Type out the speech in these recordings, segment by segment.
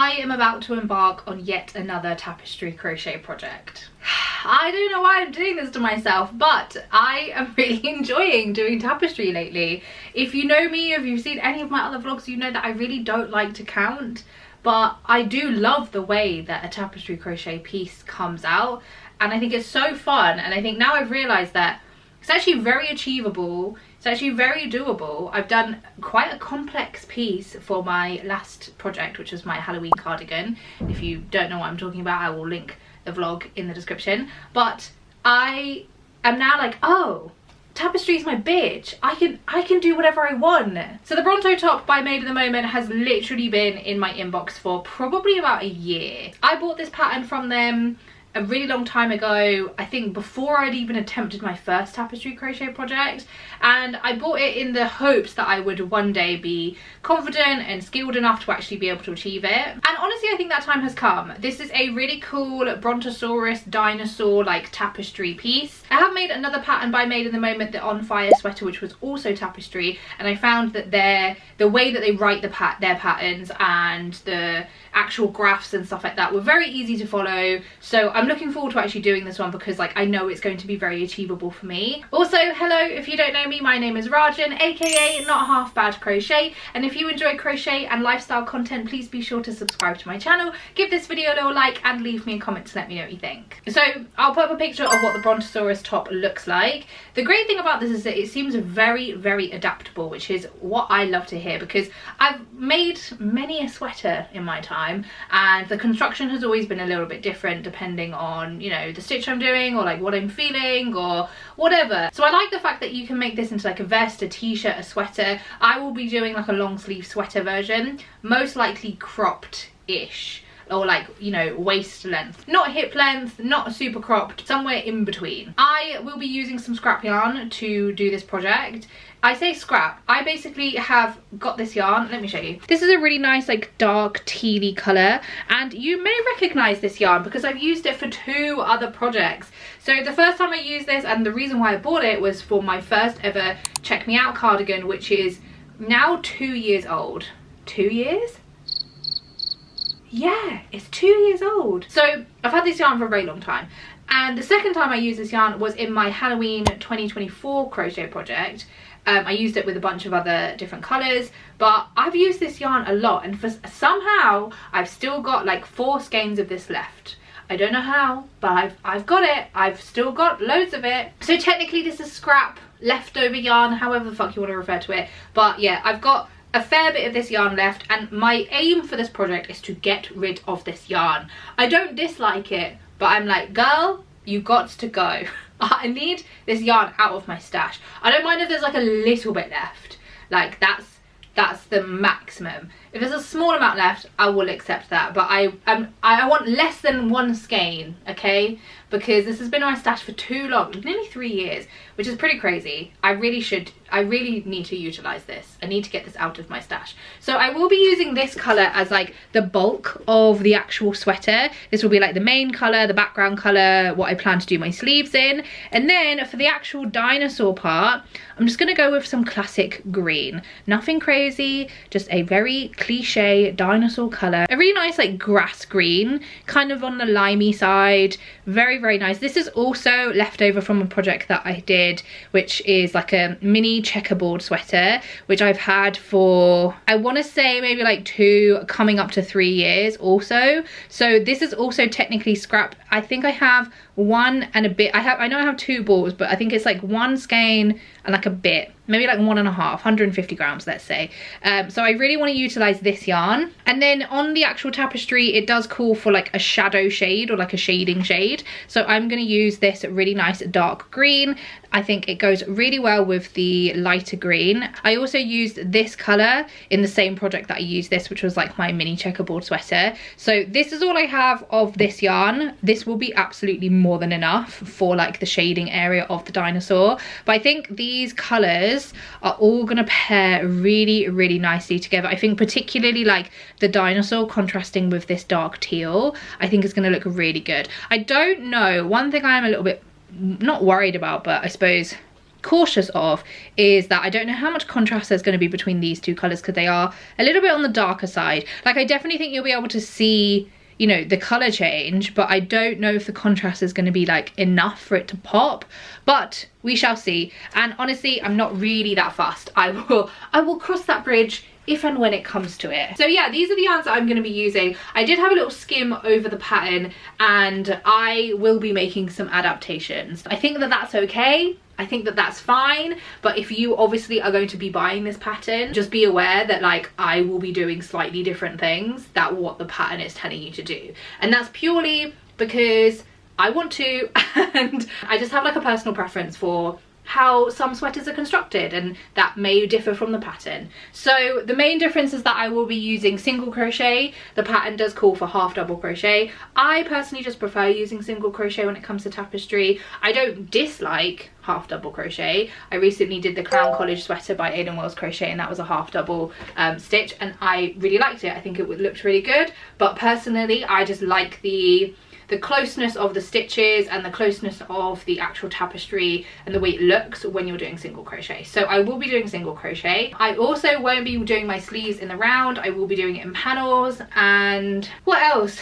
I am about to embark on yet another tapestry crochet project. I don't know why I'm doing this to myself, but I am really enjoying doing tapestry lately. If you know me, if you've seen any of my other vlogs, you know that I really don't like to count, but I do love the way that a tapestry crochet piece comes out, and I think it's so fun. And I think now I've realized that it's actually very achievable. It's actually very doable. I've done quite a complex piece for my last project, which was my Halloween cardigan. If you don't know what I'm talking about, I will link the vlog in the description. But I am now like, oh, tapestry is my bitch. I can do whatever I want. So the Bronto top by Made in the Moment has literally been in my inbox for probably about a year. I bought this pattern from them a really long time ago, I think before I'd even attempted my first tapestry crochet project, and I bought it in the hopes that I would one day be confident and skilled enough to actually be able to achieve it. And honestly, I think that time has come. This is a really cool Brontosaurus dinosaur like tapestry piece. I have made another pattern by Made in the Moment, the On Fire sweater, which was also tapestry, and I found that the way that they write their patterns and the actual graphs and stuff like that were very easy to follow. So I'm looking forward to actually doing this one because like I know it's going to be very achievable for me. Also, hello, if you don't know me, my name is Rajan, aka Not Half Bad Crochet, and if you enjoy crochet and lifestyle content, please be sure to subscribe to my channel, give this video a little like, and leave me a comment to let me know what you think. So I'll put up a picture of what the Brontosaurus top looks like. The great thing about this is that it seems very, very adaptable, which is what I love to hear, because I've made many a sweater in my time, and the construction has always been a little bit different depending on, you know, the stitch I'm doing or like what I'm feeling or whatever. So I like the fact that you can make this into like a vest, a t-shirt, a sweater. I will be doing like a long sleeve sweater version, most likely cropped-ish, or like, you know, waist length, not hip length, not super cropped, somewhere in between. I will be using some scrap yarn to do this project. I say scrap, I basically have got this yarn, let me show you. This is a really nice like dark tealy colour, and you may recognise this yarn because I've used it for 2 other projects. So the first time I used this, and the reason why I bought it, was for my first ever Check Me Out cardigan, which is now 2 years old. 2 years? Yeah, it's 2 years old. So I've had this yarn for a very long time. And the second time I used this yarn was in my Halloween 2024 crochet project. I used it with a bunch of other different colours, but I've used this yarn a lot, and somehow I've still got like 4 skeins of this left. I don't know how, but I've got it. I've still got loads of it. So technically this is scrap, leftover yarn, however the fuck you want to refer to it. But yeah, I've got a fair bit of this yarn left, and my aim for this project is to get rid of this yarn. I don't dislike it, but I'm like, girl, you got to go. I need this yarn out of my stash. I don't mind if there's like a little bit left, like that's the maximum. If there's a small amount left, I will accept that, but I want less than 1 skein, okay? Because this has been in my stash for too long, nearly 3 years, which is pretty crazy. I really need to utilize this. I need to get this out of my stash. So I will be using this color as like the bulk of the actual sweater. This will be like the main color, the background color, what I plan to do my sleeves in. And then for the actual dinosaur part, I'm just gonna go with some classic green. Nothing crazy, just a very cliche dinosaur color. A really nice like grass green, kind of on the limey side. Very, very nice. This is also left over from a project that I did, which is like a mini checkerboard sweater, which I've had for, I want to say maybe like 2 coming up to 3 years also. So this is also technically scrap. I think I have 1 and a bit. I know I have 2 balls, but I think it's like 1 skein and like a bit, maybe like 1.5, 150 grams, let's say. So I really want to utilize this yarn. And then on the actual tapestry, it does call for like a shadow shade or like a shading shade. So I'm going to use this really nice dark green. I think it goes really well with the lighter green. I also used this color in the same project that I used this, which was like my mini checkerboard sweater. So this is all I have of this yarn. This will be absolutely more than enough for like the shading area of the dinosaur. But I think these colors are all gonna pair really, really nicely together. I think particularly like the dinosaur contrasting with this dark teal, I think is gonna look really good. I don't know, one thing I am a little bit not worried about, but I suppose cautious of is that I don't know how much contrast there's going to be between these two colours, because they are a little bit on the darker side. Like, I definitely think you'll be able to see, you know, the colour change, but I don't know if the contrast is going to be like enough for it to pop, but we shall see. And honestly, I'm not really that fussed. I will cross that bridge if and when it comes to it. So yeah, these are the yarns that I'm going to be using. I did have a little skim over the pattern, and I will be making some adaptations. I think that that's okay. I think that that's fine, but if you obviously are going to be buying this pattern, just be aware that like I will be doing slightly different things than what the pattern is telling you to do. And that's purely because I want to, and I just have like a personal preference for how some sweaters are constructed, and that may differ from the pattern. So the main difference is that I will be using single crochet. The pattern does call for half double crochet. I personally just prefer using single crochet when it comes to tapestry. I don't dislike half double crochet. I recently did the Clown College sweater by Aidan Wells Crochet, and that was a half double stitch, and I really liked it. I think it looked really good, but personally I just like the closeness of the stitches and the closeness of the actual tapestry and the way it looks when you're doing single crochet. So I will be doing single crochet. I also won't be doing my sleeves in the round. I will be doing it in panels. And what else?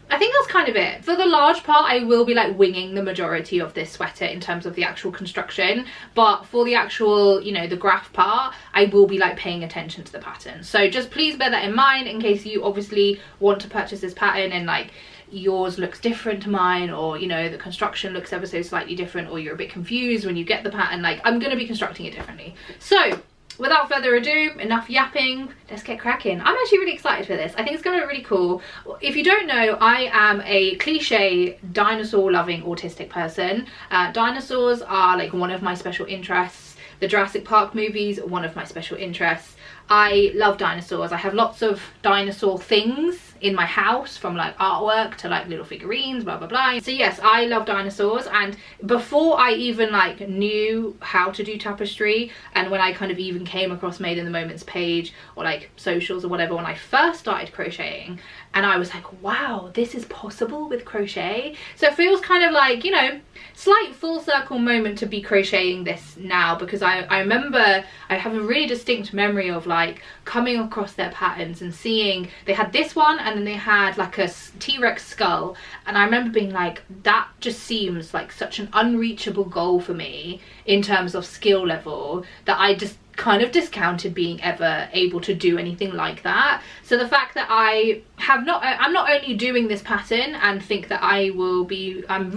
I think that's kind of it. For the large part, I will be like winging the majority of this sweater in terms of the actual construction, but for the actual, you know, the graph part, I will be like paying attention to the pattern. So just please bear that in mind in case you obviously want to purchase this pattern and like yours looks different to mine, or you know, the construction looks ever so slightly different, or you're a bit confused when you get the pattern. Like, I'm going to be constructing it differently. So without further ado, enough yapping, let's get cracking. I'm actually really excited for this. I think it's going to be really cool. If you don't know, I am a cliche dinosaur loving autistic person. Dinosaurs are like one of my special interests. The Jurassic Park movies are one of my special interests. I love dinosaurs. I have lots of dinosaur things in my house, from like artwork to like little figurines, blah blah blah. So yes, I love dinosaurs, and before I even like knew how to do tapestry, and when I kind of even came across Made in the Moment's page or like socials or whatever, when I first started crocheting, and I was like, wow, this is possible with crochet. So it feels kind of like, you know, slight full circle moment to be crocheting this now, because I remember, I have a really distinct memory of like coming across their patterns and seeing they had this one, and then they had like a T-Rex skull, and I remember being like, that just seems like such an unreachable goal for me in terms of skill level, that I just kind of discounted being ever able to do anything like that. So the fact that I'm not only doing this pattern and think that I'm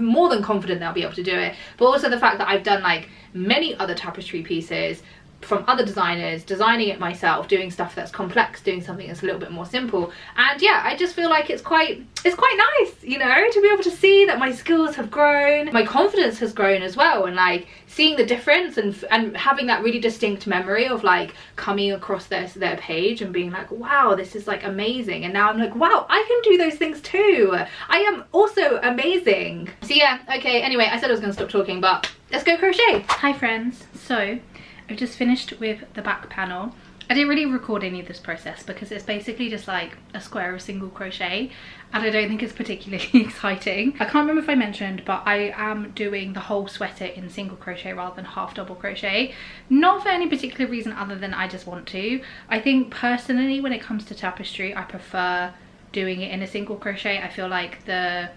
more than confident that I'll be able to do it, but also the fact that I've done like many other tapestry pieces from other designers, designing it myself, doing stuff that's complex, doing something that's a little bit more simple. And yeah, I just feel like it's quite nice, you know, to be able to see that my skills have grown, my confidence has grown as well, and like seeing the difference and having that really distinct memory of like coming across their page and being like, wow, this is like amazing. And now I'm like, wow, I can do those things too. I am also amazing. So yeah, okay, anyway, I said I was gonna stop talking, but let's go crochet. Hi friends, so I've just finished with the back panel. I didn't really record any of this process because it's basically just like a square of single crochet, and I don't think it's particularly exciting. I can't remember if I mentioned, but I am doing the whole sweater in single crochet rather than half double crochet. Not for any particular reason other than I just want to. I think personally when it comes to tapestry, I prefer doing it in a single crochet. I feel like the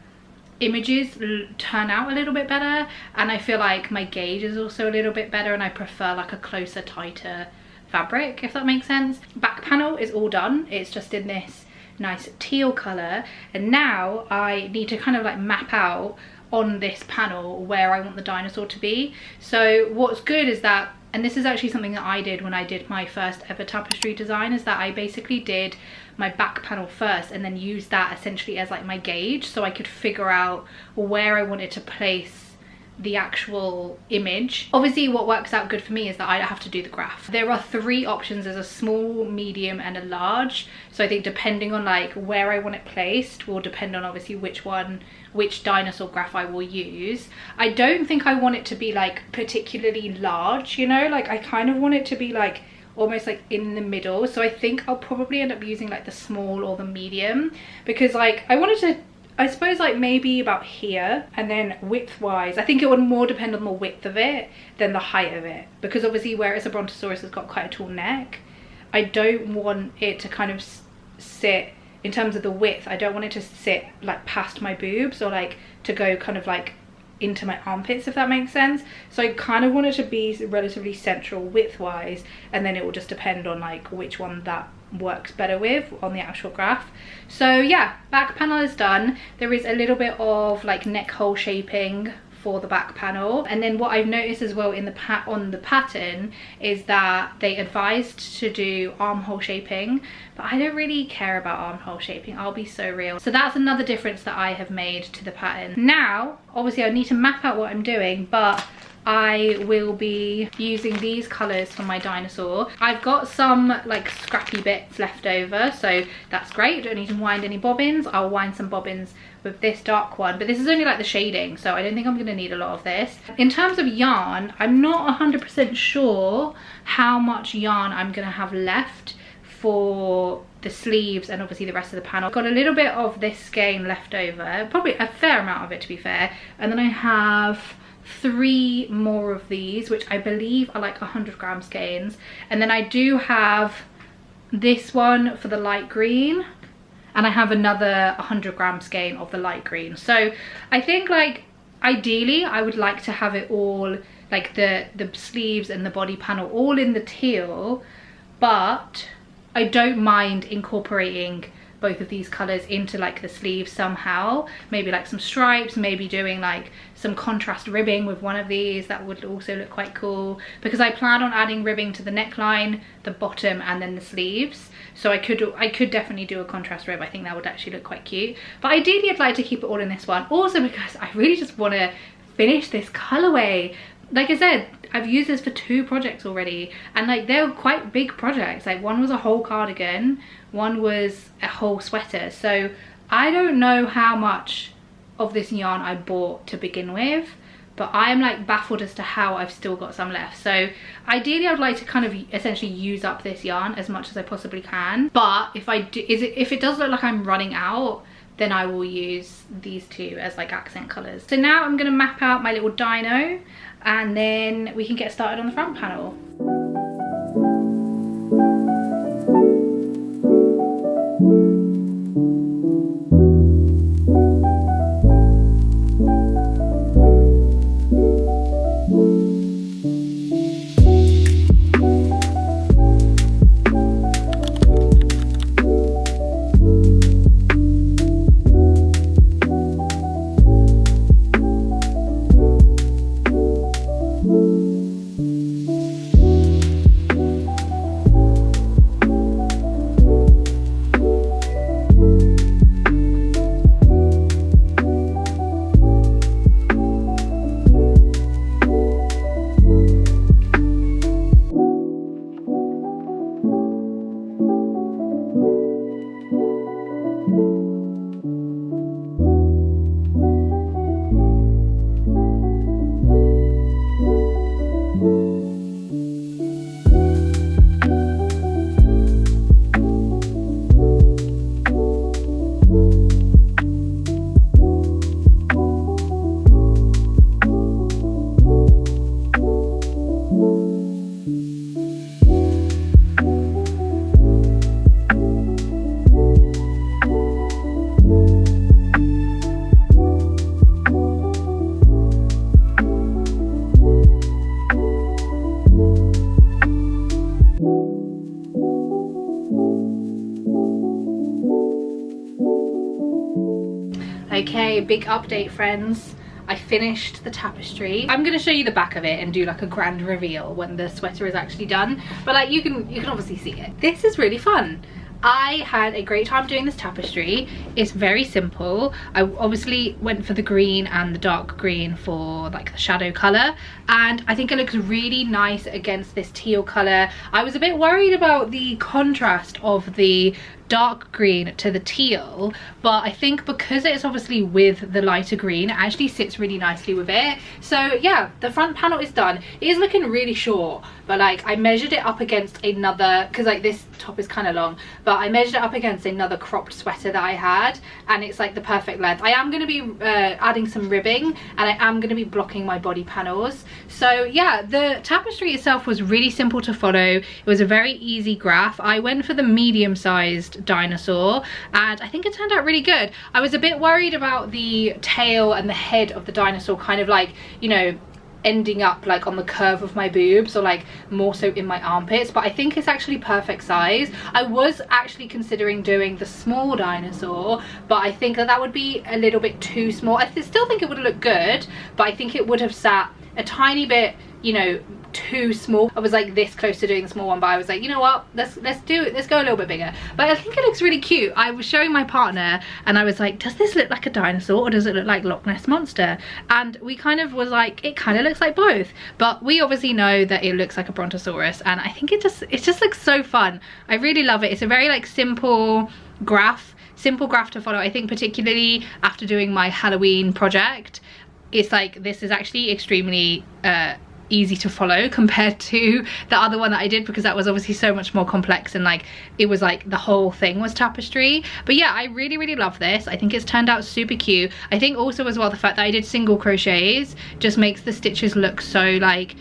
images turn out a little bit better, and I feel like my gauge is also a little bit better, and I prefer like a closer, tighter fabric, if that makes sense. Back panel is all done. It's just in this nice teal color, and now I need to kind of like map out on this panel where I want the dinosaur to be. So what's good is that, and this is actually something that I did when I did my first ever tapestry design, is that I basically did my back panel first and then used that essentially as like my gauge, so I could figure out where I wanted to place the actual image. Obviously what works out good for me is that I have to do the graph. There are 3 options. There's a small, medium and a large, so I think depending on like where I want it placed will depend on obviously which dinosaur graph I will use. I don't think I want it to be like particularly large, you know, like I kind of want it to be like almost like in the middle. So I think I'll probably end up using like the small or the medium, because like I wanted to I suppose like maybe about here, and then width wise I think it would more depend on the width of it than the height of it, because obviously where it's a Brontosaurus, it's got quite a tall neck. I don't want it to kind of sit, in terms of the width, I don't want it to sit like past my boobs, or like to go kind of like into my armpits, if that makes sense. So I kind of want it to be relatively central width wise, and then it will just depend on like which one that works better with on the actual graph. So yeah, back panel is done. There is a little bit of like neck hole shaping for the back panel, and then what I've noticed as well in the on the pattern is that they advised to do armhole shaping, but I don't really care about armhole shaping, I'll be so real. So that's another difference that I have made to the pattern. Now obviously I need to map out what I'm doing, but I will be using these colours for my dinosaur. I've got some like scrappy bits left over, so that's great. Don't need to wind any bobbins. I'll wind some bobbins with this dark one, but this is only like the shading, so I don't think I'm going to need a lot of this. In terms of yarn, I'm not 100% sure how much yarn I'm going to have left for the sleeves and obviously the rest of the panel. I've got a little bit of this skein left over, probably a fair amount of it to be fair, and then I have 3 more of these, which I believe are like 100-gram skeins, and then I do have this one for the light green, and I have another 100-gram skein of the light green. So I think like ideally I would like to have it all, like the sleeves and the body panel all in the teal, but I don't mind incorporating both of these colors into like the sleeves somehow, maybe like some stripes, maybe doing like some contrast ribbing with one of these. That would also look quite cool, because I plan on adding ribbing to the neckline, the bottom, and then the sleeves. So I could definitely do a contrast rib. I think that would actually look quite cute, but ideally I'd like to keep it all in this one, also because I really just want to finish this colorway. Like I said, I've used this for 2 projects already, and like they're quite big projects. Like one was a whole cardigan, one was a whole sweater. So I don't know how much of this yarn I bought to begin with, but I'm like baffled as to how I've still got some left. So ideally I'd like to kind of essentially use up this yarn as much as I possibly can, but if it does look like I'm running out, then I will use these 2 as like accent colors. So now I'm going to map out my little dino, and then we can get started on the front panel. Okay, big update friends. I finished the tapestry. I'm gonna show you the back of it and do like a grand reveal when the sweater is actually done, but like you can obviously see it. This is really fun. I had a great time doing this tapestry. It's very simple. I obviously went for the green and the dark green for like the shadow color, and I think it looks really nice against this teal color. I was a bit worried about the contrast of the dark green to the teal, but I think because it's obviously with the lighter green, it actually sits really nicely with it. So yeah, the front panel is done. It is looking really short, but like I measured it up against another, because like this top is kind of long, but I measured it up against another cropped sweater that I had, and it's like the perfect length. I am going to be adding some ribbing, and I am going to be blocking my body panels. So yeah, the tapestry itself was really simple to follow. It was a very easy graph. I went for the medium-sized dinosaur, and I think it turned out really good. I was a bit worried about the tail and the head of the dinosaur kind of like, you know, ending up like on the curve of my boobs, or like more so in my armpits, but I think it's actually perfect size. I was actually considering doing the small dinosaur, but I think that would be a little bit too small. I still think it would have looked good, but I think it would have sat a tiny bit, you know, too small. I was like this close to doing the small one, but I was like, you know what, let's do it, let's go a little bit bigger. But I think it looks really cute. I was showing my partner and I was like, does this look like a dinosaur or does it look like Loch Ness Monster? And we kind of was like, it kind of looks like both, but we obviously know that it looks like a Brontosaurus, and I think it just looks so fun. I really love it. It's a very like simple graph to follow. I think particularly after doing my Halloween project, it's like this is actually extremely easy to follow compared to the other one that I did, because that was obviously so much more complex, and like it was like the whole thing was tapestry. But yeah, I really love this. I think it's turned out super cute. I think also as well the fact that I did single crochets just makes the stitches look so like,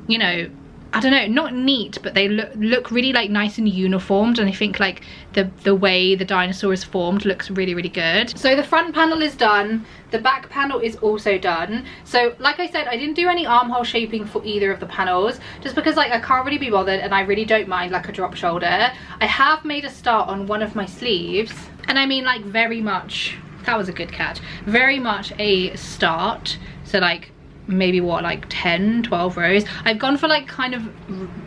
you know, I don't know, not neat, but they look really like nice and uniformed, and I think like the way the dinosaur is formed looks really good. So the front panel is done, the back panel is also done. So like I said, I didn't do any armhole shaping for either of the panels, just because like I can't really be bothered, and I really don't mind like a drop shoulder. I have made a start on one of my sleeves, and I mean like very much, that was a good catch, very much a start. So like maybe what, like 10-12 rows. I've gone for like kind of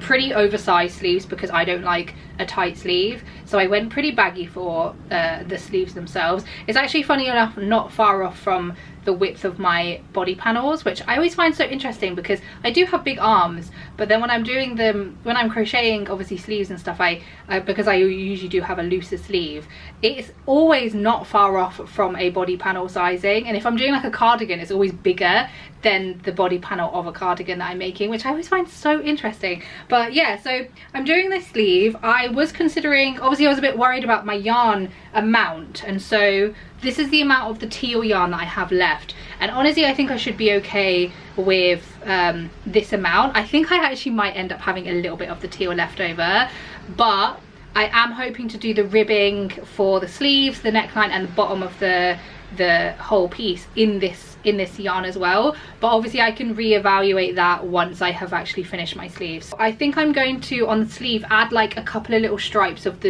pretty oversized sleeves because I don't like a tight sleeve, so I went pretty baggy for the sleeves themselves. It's actually, funny enough, not far off from the width of my body panels, which I always find so interesting because I do have big arms, but then when I'm doing them, when I'm crocheting obviously sleeves and stuff, because I usually do have a looser sleeve, it's always not far off from a body panel sizing. And if I'm doing like a cardigan, it's always bigger than the body panel of a cardigan that I'm making, which I always find so interesting. But yeah, so I'm doing this sleeve. I was considering, obviously I was a bit worried about my yarn amount, and so this is the amount of the teal yarn that I have left, and honestly I think I should be okay with this amount. I think I actually might end up having a little bit of the teal left over, but I am hoping to do the ribbing for the sleeves, the neckline, and the bottom of the whole piece in this yarn as well. But obviously I can reevaluate that once I have actually finished my sleeves. I think I'm going to, on the sleeve, add like a couple of little stripes of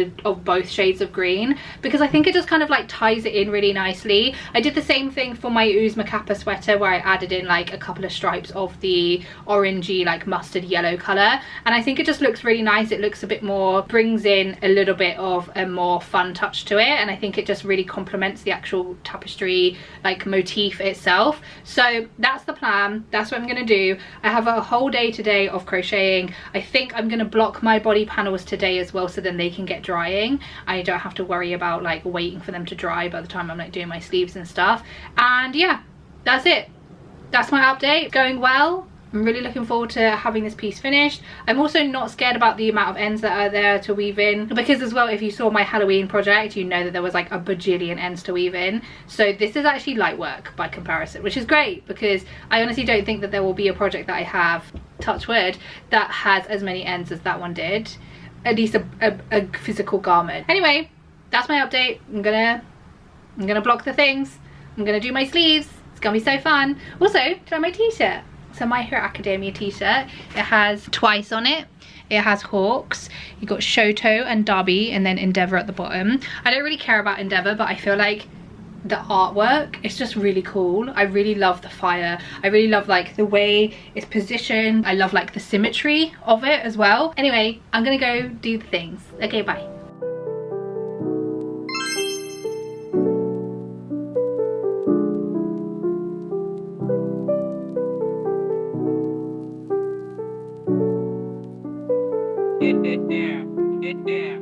both shades of green, because I think it just kind of like ties it in really nicely. I did the same thing for my Uzma Kappa sweater, where I added in like a couple of stripes of the orangey like mustard yellow color, and I think it just looks really nice. It looks a bit more, brings in a little bit of a more fun touch to it, and I think it just really complements the actual tapestry like motif itself. So that's the plan, that's what I'm gonna do. I have a whole day today of crocheting. I think I'm gonna block my body panels today as well, so then they can get drying. I don't have to worry about like waiting for them to dry by the time I'm like doing my sleeves and stuff. And yeah, that's it. That's my update. Going well. I'm really looking forward to having this piece finished. I'm also not scared about the amount of ends that are there to weave in, because as well, if you saw my Halloween project, you know that there was like a bajillion ends to weave in. So this is actually light work by comparison, which is great, because I honestly don't think that there will be a project that I have, touch wood, that has as many ends as that one did, at least a physical garment. Anyway, that's my update. I'm gonna block the things, I'm gonna do my sleeves. It's gonna be so fun. Also, try my t-shirt. So My Hero Academia t-shirt, it has twice on it. It has hawks, you've got Shoto and Darby, and then Endeavour at the bottom. I don't really care about Endeavour, but I feel like the artwork is just really cool. I really love the fire. I really love like the way it's positioned. I love like the symmetry of it as well. Anyway, I'm gonna go do the things. Okay, bye. Get down.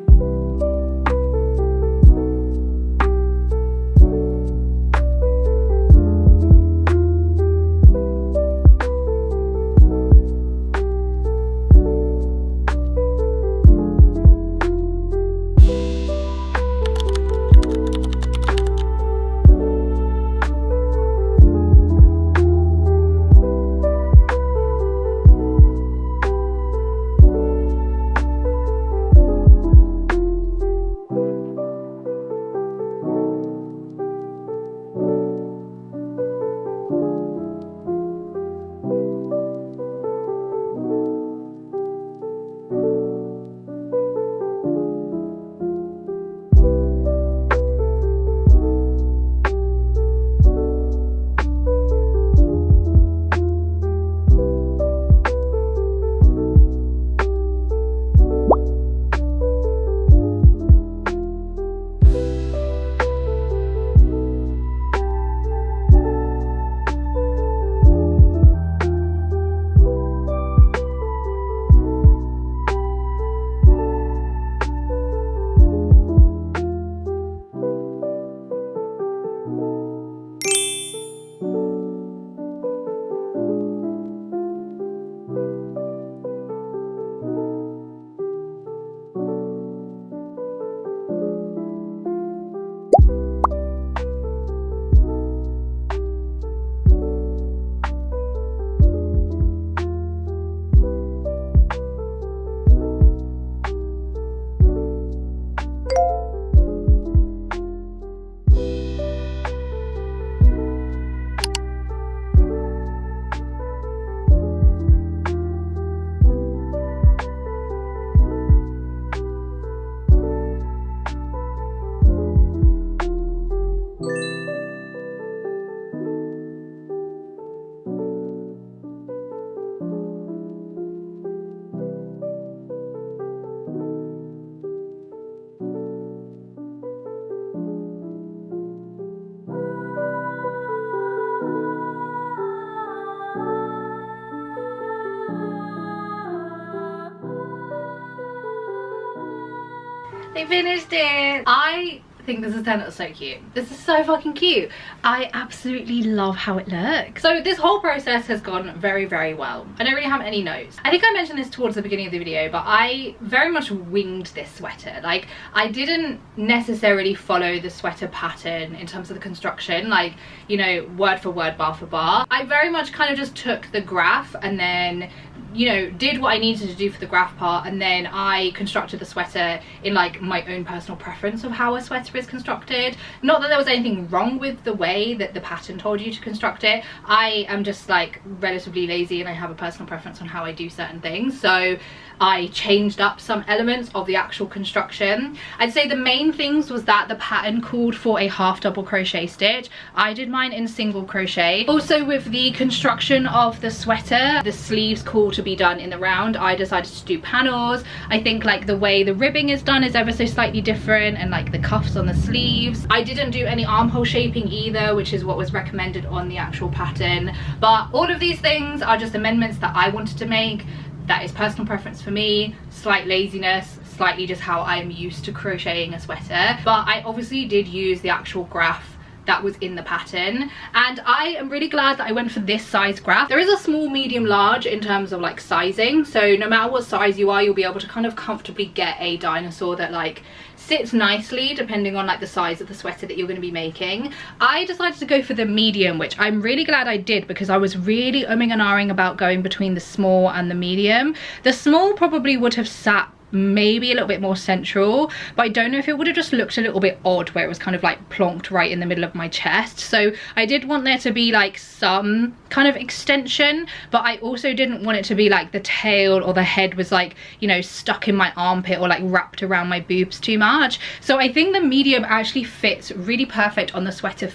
We finished it. I think this has turned out so cute. This is so fucking cute. I absolutely love how it looks. So this whole process has gone very, very well. I don't really have any notes. I think I mentioned this towards the beginning of the video, but I very much winged this sweater. Like, I didn't necessarily follow the sweater pattern in terms of the construction, like, you know, word for word, bar for bar. I very much kind of just took the graph and then, you know, did what I needed to do for the graph part, and then I constructed the sweater in like my own personal preference of how a sweater is constructed. Not that there was anything wrong with the way that the pattern told you to construct it. I am just like relatively lazy and I have a personal preference on how I do certain things, so I changed up some elements of the actual construction. I'd say the main things was that the pattern called for a half double crochet stitch. I did mine in single crochet. Also, with the construction of the sweater, the sleeves called to be done in the round, I decided to do panels. I think like the way the ribbing is done is ever so slightly different, and like the cuffs on the sleeves. I didn't do any armhole shaping either, which is what was recommended on the actual pattern. But all of these things are just amendments that I wanted to make. That is personal preference for me, slight laziness, slightly just how I'm used to crocheting a sweater. But I obviously did use the actual graph that was in the pattern, and I am really glad that I went for this size graph. There is a small, medium, large in terms of like sizing, so no matter what size you are, you'll be able to kind of comfortably get a dinosaur that like sits nicely depending on like the size of the sweater that you're going to be making. I decided to go for the medium, which I'm really glad I did, because I was really umming and ahhing about going between the small and the medium. The small probably would have sat maybe a little bit more central, but I don't know if it would have just looked a little bit odd where it was kind of like plonked right in the middle of my chest. So I did want there to be like some kind of extension, but I also didn't want it to be like the tail or the head was like, you know, stuck in my armpit or like wrapped around my boobs too much. So I think the medium actually fits really perfect on the sweater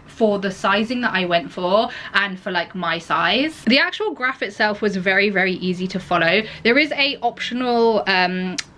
for the sizing that I went for and for like my size. The actual graph itself was very, very easy to follow. There is a optional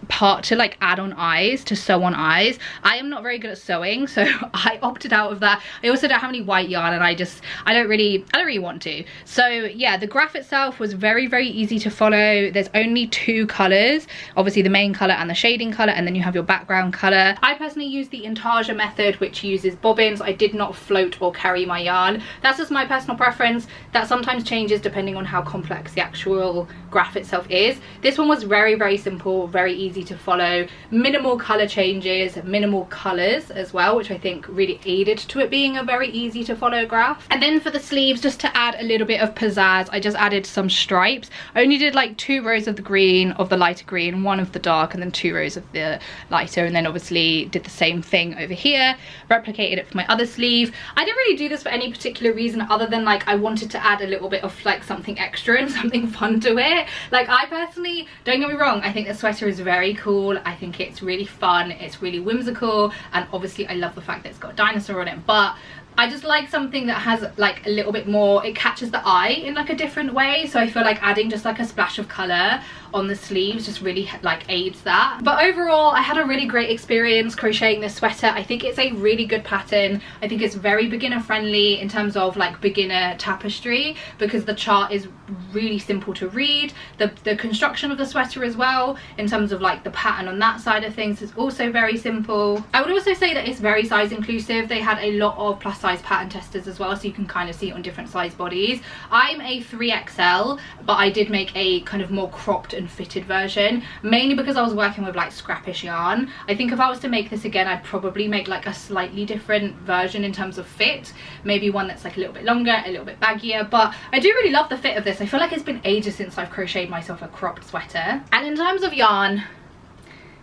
part to like add on eyes, to sew on eyes. I am not very good at sewing, so I opted out of that. I also don't have any white yarn, and I don't really want to. So yeah, the graph itself was very, very easy to follow. There's only two colors, obviously the main color and the shading color, and then you have your background color. I personally use the intarsia method, which uses bobbins. I did not float or carry my yarn. That's just my personal preference. That sometimes changes depending on how complex the actual graph itself is. This one was very, very simple, very easy to follow, minimal color changes, minimal colors as well, which I think really aided to it being a very easy to follow graph. And then for the sleeves, just to add a little bit of pizzazz, I just added some stripes. I only did like 2 rows of the green, of the lighter green, 1 of the dark, and then 2 rows of the lighter, and then obviously did the same thing over here, replicated it for my other sleeve. I didn't really do this for any particular reason other than like I wanted to add a little bit of like something extra and something fun to it. Like, I personally, don't get me wrong, I think the sweater is very cool. I think it's really fun, it's really whimsical, and obviously I love the fact that it's got a dinosaur on it, but I just like something that has like a little bit more, it catches the eye in like a different way. So I feel like adding just like a splash of color on the sleeves just really like aids that. But overall, I had a really great experience crocheting this sweater. I think it's a really good pattern. I think it's very beginner friendly in terms of like beginner tapestry, because the chart is really simple to read. The construction of the sweater as well, in terms of like the pattern on that side of things, is also very simple. I would also say that it's very size inclusive. They had a lot of plus size pattern testers as well, so you can kind of see it on different size bodies. I'm a 3XL, but I did make a kind of more cropped and fitted version, mainly because I was working with like scrappish yarn. I think if I was to make this again, I'd probably make like a slightly different version in terms of fit, maybe one that's like a little bit longer, a little bit baggier. But I do really love the fit of this. I feel like it's been ages since I've crocheted myself a cropped sweater. And in terms of yarn,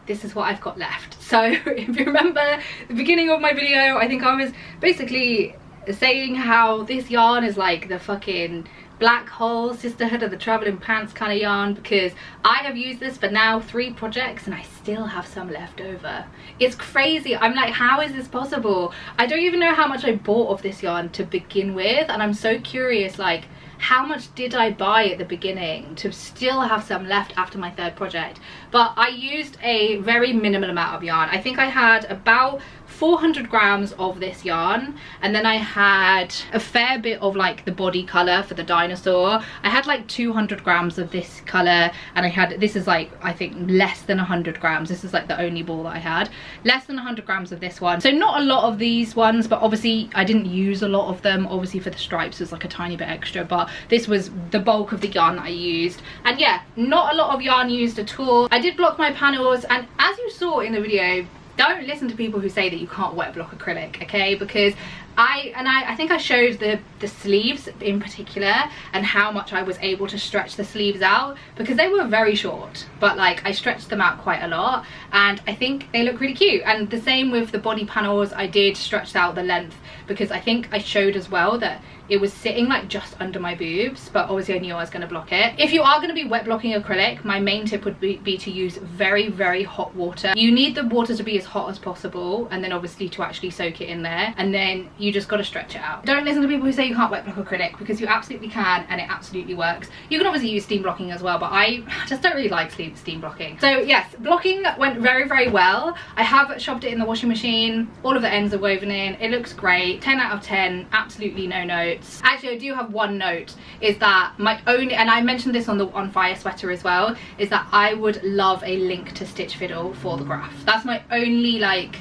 this is what I've got left. So if you remember the beginning of my video, I think I was basically saying how this yarn is like the fucking black hole sisterhood of the traveling pants kind of yarn, because I have used this for now 3 projects and I still have some left over. It's crazy. I'm like, how is this possible? I don't even know how much I bought of this yarn to begin with, and I'm so curious, like, how much did I buy at the beginning to still have some left after my 3rd project? But I used a very minimal amount of yarn. I think I had about 400 grams of this yarn, and then I had a fair bit of like the body color for the dinosaur. I had like 200 grams of this color, and I had, this is like, I think less than 100 grams. This is like the only ball that I had. Less than 100 grams of this one. So not a lot of these ones, but obviously I didn't use a lot of them. Obviously for the stripes was like a tiny bit extra, but this was the bulk of the yarn that I used. And yeah, not a lot of yarn used at all. I did block my panels, and as you saw in the video, don't listen to people who say that you can't wet block acrylic, okay? Because I think I showed the sleeves in particular and how much I was able to stretch the sleeves out, because they were very short, but like I stretched them out quite a lot, and I think they look really cute. And the same with the body panels, I did stretch out the length, because I think I showed as well that it was sitting like just under my boobs, but obviously I knew I was going to block it. If you are going to be wet blocking acrylic, my main tip would be to use very, very hot water. You need the water to be as hot as possible, and then obviously to actually soak it in there, and then you just got to stretch it out. Don't listen to people who say you can't wet block acrylic, because you absolutely can, and it absolutely works. You can obviously use steam blocking as well, but I just don't really like steam blocking. So yes, blocking went very, very well. I have shoved it in the washing machine. All of the ends are woven in. It looks great. 10 out of 10, absolutely no notes. Actually, I do have one note, is that my only, and I mentioned this on the On Fire sweater as well, is that I would love a link to Stitch Fiddle for the graph. That's my only, like,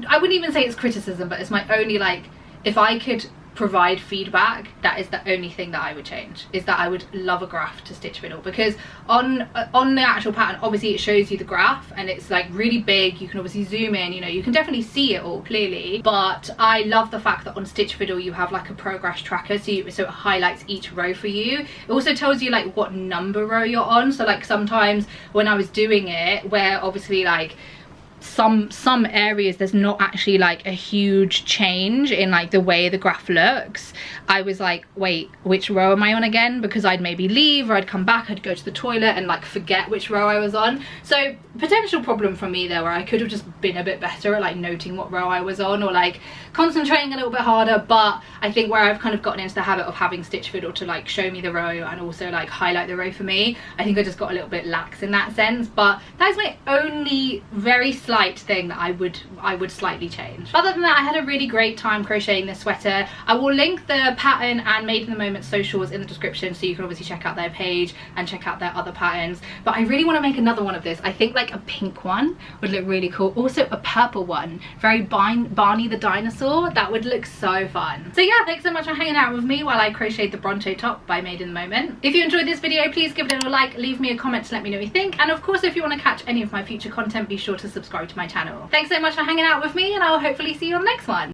I wouldn't even say it's criticism, but it's my only, like, if I could provide feedback, that is the only thing that I would change, is that I would love a graph to Stitch Fiddle, because on the actual pattern, obviously it shows you the graph and it's like really big. You can obviously zoom in, you know, you can definitely see it all clearly, but I love the fact that on Stitch Fiddle you have like a progress tracker, so it highlights each row for you. It also tells you like what number row you're on. So like sometimes when I was doing it, where obviously like some areas there's not actually like a huge change in like the way the graph looks, I was like, wait, which row am I on again? Because I'd maybe leave, or I'd come back, I'd go to the toilet and like forget which row I was on. So potential problem for me there, where I could have just been a bit better at like noting what row I was on, or like concentrating a little bit harder. But I think where I've kind of gotten into the habit of having Stitch Fiddle to like show me the row and also like highlight the row for me, I think I just got a little bit lax in that sense. But that is my only very slight thing that I would slightly change. Other than that, I had a really great time crocheting this sweater. I will link the pattern and Made in the Moment socials in the description, so you can obviously check out their page and check out their other patterns. But I really want to make another one of this. I think like a pink one would look really cool. Also a purple one, very Barney the dinosaur. That would look so fun. So yeah, thanks so much for hanging out with me while I crocheted the Bronto top by Made in the Moment. If you enjoyed this video, please give it a little like, leave me a comment to let me know what you think, and of course if you want to catch any of my future content, be sure to subscribe to my channel. Thanks so much for hanging out with me, and I'll hopefully see you on the next one.